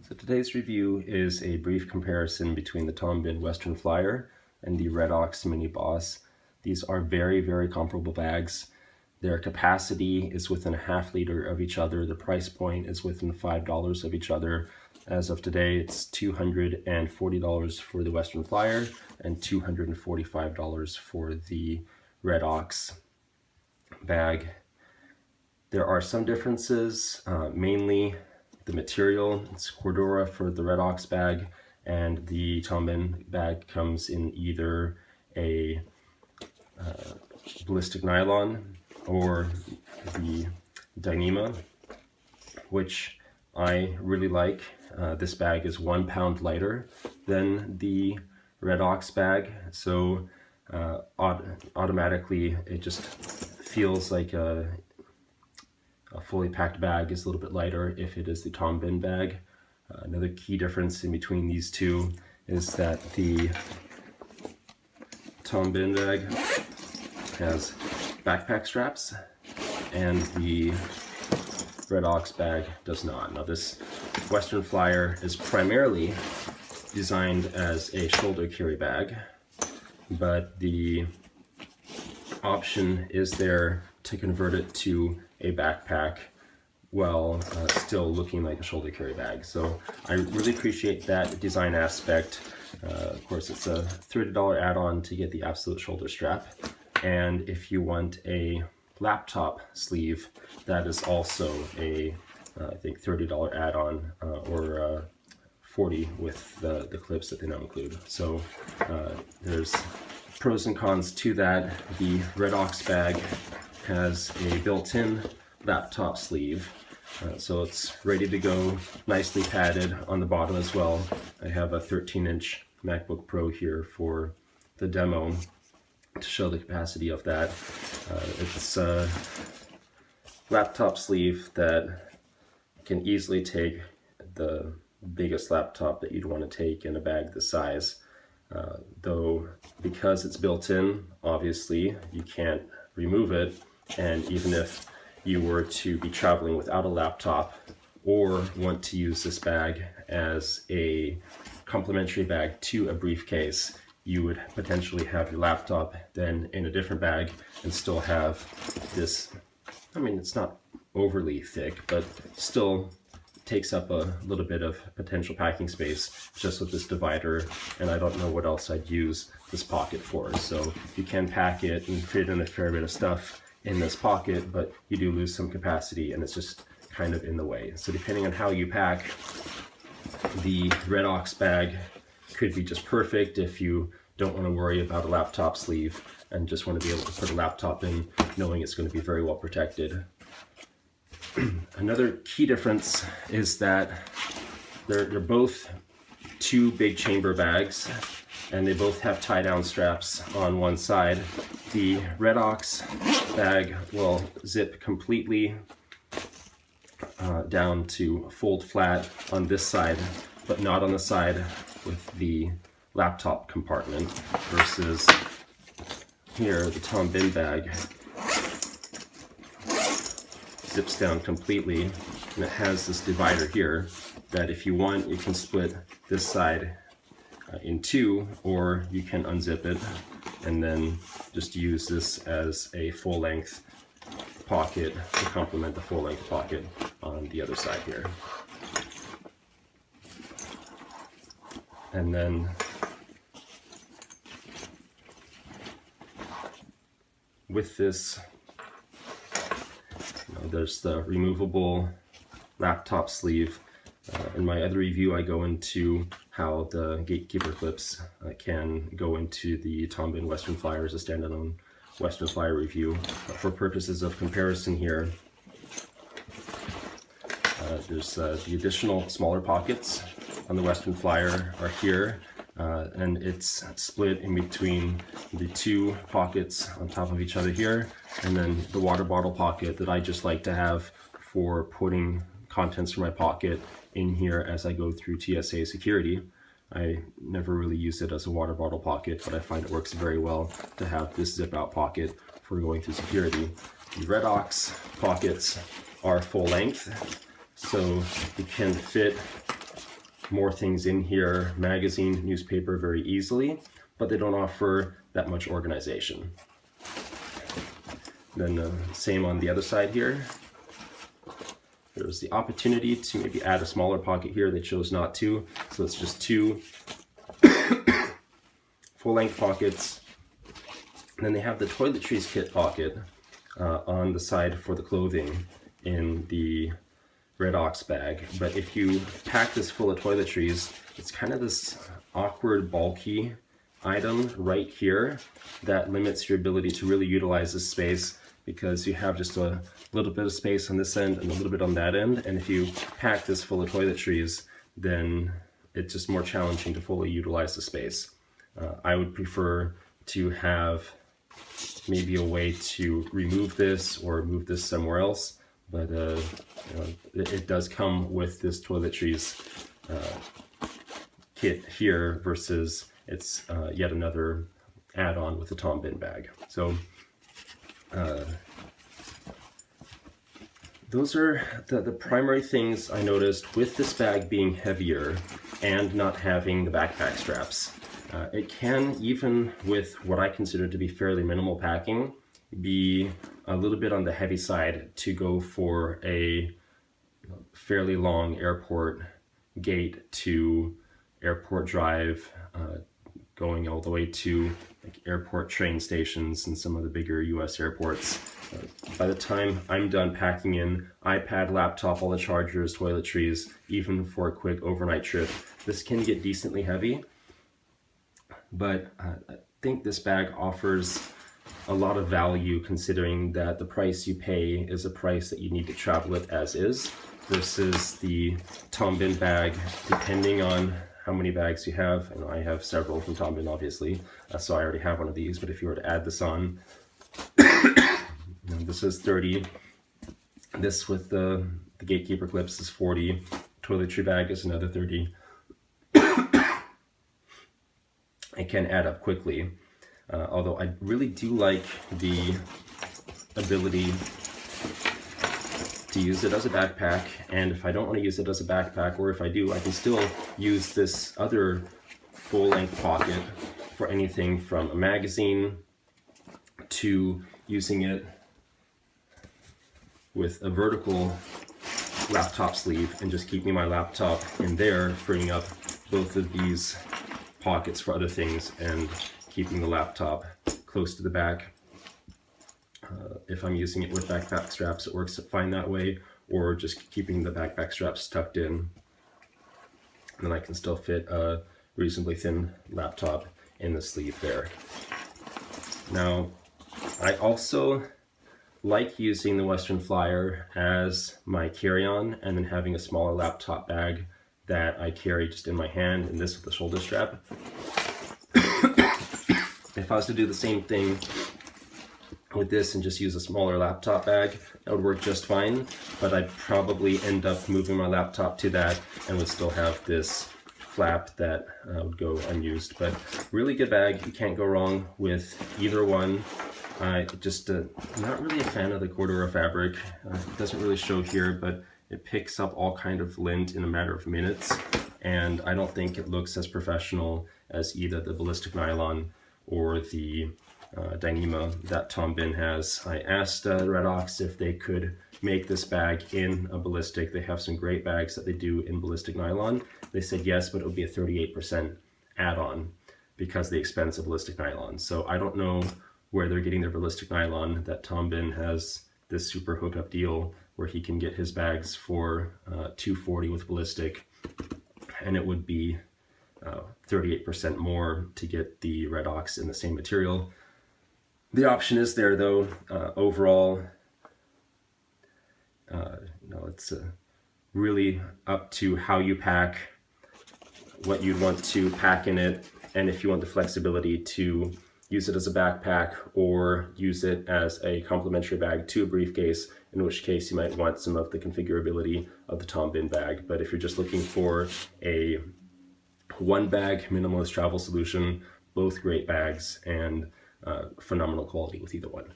So today's review is a brief comparison between the Tom Bihn Western Flyer and the Red Ox Mini Boss. These are very, very comparable bags. Their capacity is within a half liter of each other. The price point is within $5 of each other. As of today, it's $240 for the Western Flyer and $245 for the Red Ox bag. There are some differences, mainly the material. It's Cordura for the Red Ox bag, and the Tom Bihn bag comes in either a ballistic nylon or the Dyneema, which I really like. This bag is 1 pound lighter than the Red Ox bag, so automatically it just feels like a fully packed bag is a little bit lighter if it is the Tom Bihn bag. Another key difference in between these two is that the Tom Bihn bag has backpack straps and the Red Ox bag does not. Now this Western Flyer is primarily designed as a shoulder carry bag, but the option is there to convert it to a backpack while still looking like a shoulder carry bag. So I really appreciate that design aspect. Of course, it's a $30 add-on to get the absolute shoulder strap. And if you want a laptop sleeve, that is also a, I think, $30 add-on or $40 with the clips that they now include. So there's pros and cons to that. The Red Ox bag has a built-in laptop sleeve, so it's ready to go, nicely padded on the bottom as well. I have a 13-inch MacBook Pro here for the demo to show the capacity of that. It's a laptop sleeve that can easily take the biggest laptop that you'd want to take in a bag this size. Though because it's built in, obviously you can't remove it, and even if you were to be traveling without a laptop or want to use this bag as a complementary bag to a briefcase, you would potentially have your laptop then in a different bag and still have this, I mean, it's not overly thick, but still takes up a little bit of potential packing space just with this divider, and I don't know what else I'd use this pocket for. So you can pack it and fit in a fair bit of stuff in this pocket, but you do lose some capacity and it's just kind of in the way. So depending on how you pack, the Red Ox bag could be just perfect if you don't want to worry about a laptop sleeve and just want to be able to put a laptop in knowing it's going to be very well protected. Another key difference is that they're both two big chamber bags, and they both have tie-down straps on one side. The Red Ox bag will zip completely down to fold flat on this side, but not on the side with the laptop compartment, versus here the Tom Bihn bag zips down completely, and it has this divider here that if you want, you can split this side in two, or you can unzip it and then just use this as a full-length pocket to complement the full-length pocket on the other side here. And then with this, there's the removable laptop sleeve. In my other review, I go into how the gatekeeper clips can go into the Tom Bihn Western Flyer as a standalone Western Flyer review. But for purposes of comparison here, there's the additional smaller pockets on the Western Flyer are here, and it's split in between the two pockets on top of each other here, and then the water bottle pocket that I just like to have for putting contents from my pocket in here as I go through TSA security. I never really use it as a water bottle pocket, but I find it works very well to have this zip out pocket for going through security. The Red Ox pockets are full length, so you can fit more things in here, magazine, newspaper, very easily, but they don't offer that much organization. Then same on the other side here. There's the opportunity to maybe add a smaller pocket here. They chose not to, so it's just two full-length pockets. And then they have the toiletries kit pocket on the side for the clothing in the Red Ox bag. But if you pack this full of toiletries, it's kind of this awkward, bulky item right here that limits your ability to really utilize this space, because you have just a little bit of space on this end and a little bit on that end. And if you pack this full of toiletries, then it's just more challenging to fully utilize the space. I would prefer to have maybe a way to remove this or move this somewhere else, but it does come with this toiletries kit here versus it's yet another add-on with the Tom Bihn bag. So those are the primary things I noticed with this bag being heavier and not having the backpack straps. It can, even with what I consider to be fairly minimal packing, be a little bit on the heavy side to go for a fairly long airport gate to airport drive, going all the way to like airport train stations and some of the bigger US airports. By the time I'm done packing in iPad, laptop, all the chargers, toiletries, even for a quick overnight trip, this can get decently heavy. But I think this bag offers a lot of value, considering that the price you pay is a price that you need to travel it as is, versus the Tom Bihn bag, depending on how many bags you have. And I have several from Tom Bihn, obviously, so I already have one of these. But if you were to add this on, this is 30. This with the gatekeeper clips is 40. Toiletry bag is another 30. It can add up quickly, although I really do like the ability to use it as a backpack. And if I don't want to use it as a backpack, or if I do, I can still use this other full-length pocket for anything from a magazine to using it with a vertical laptop sleeve and just keeping my laptop in there, freeing up both of these pockets for other things and keeping the laptop close to the back. If I'm using it with backpack straps, it works fine that way, or just keeping the backpack straps tucked in. And then I can still fit a reasonably thin laptop in the sleeve there. Now, I also like using the Western Flyer as my carry-on and then having a smaller laptop bag that I carry just in my hand, and this with the shoulder strap. If I was to do the same thing with this and just use a smaller laptop bag, that would work just fine, but I'd probably end up moving my laptop to that and would still have this flap that would go unused. But really good bag, you can't go wrong with either one. I just not really a fan of the corduroy fabric. It doesn't really show here, but it picks up all kind of lint in a matter of minutes, and I don't think it looks as professional as either the ballistic nylon or the Dyneema that Tom Bihn has. I asked Red Ox if they could make this bag in a ballistic. They have some great bags that they do in ballistic nylon. They said yes, but it would be a 38% add-on because of the expense of ballistic nylon. So I don't know where they're getting their ballistic nylon, that Tom Bihn has this super hookup deal where he can get his bags for $240 with ballistic, and it would be 38% more to get the Red Ox in the same material. The option is there though. Overall, it's really up to how you pack, what you'd want to pack in it, and if you want the flexibility to use it as a backpack or use it as a complementary bag to a briefcase, in which case you might want some of the configurability of the Tom Bihn bag. But if you're just looking for a one bag minimalist travel solution, both great bags and phenomenal quality with either one.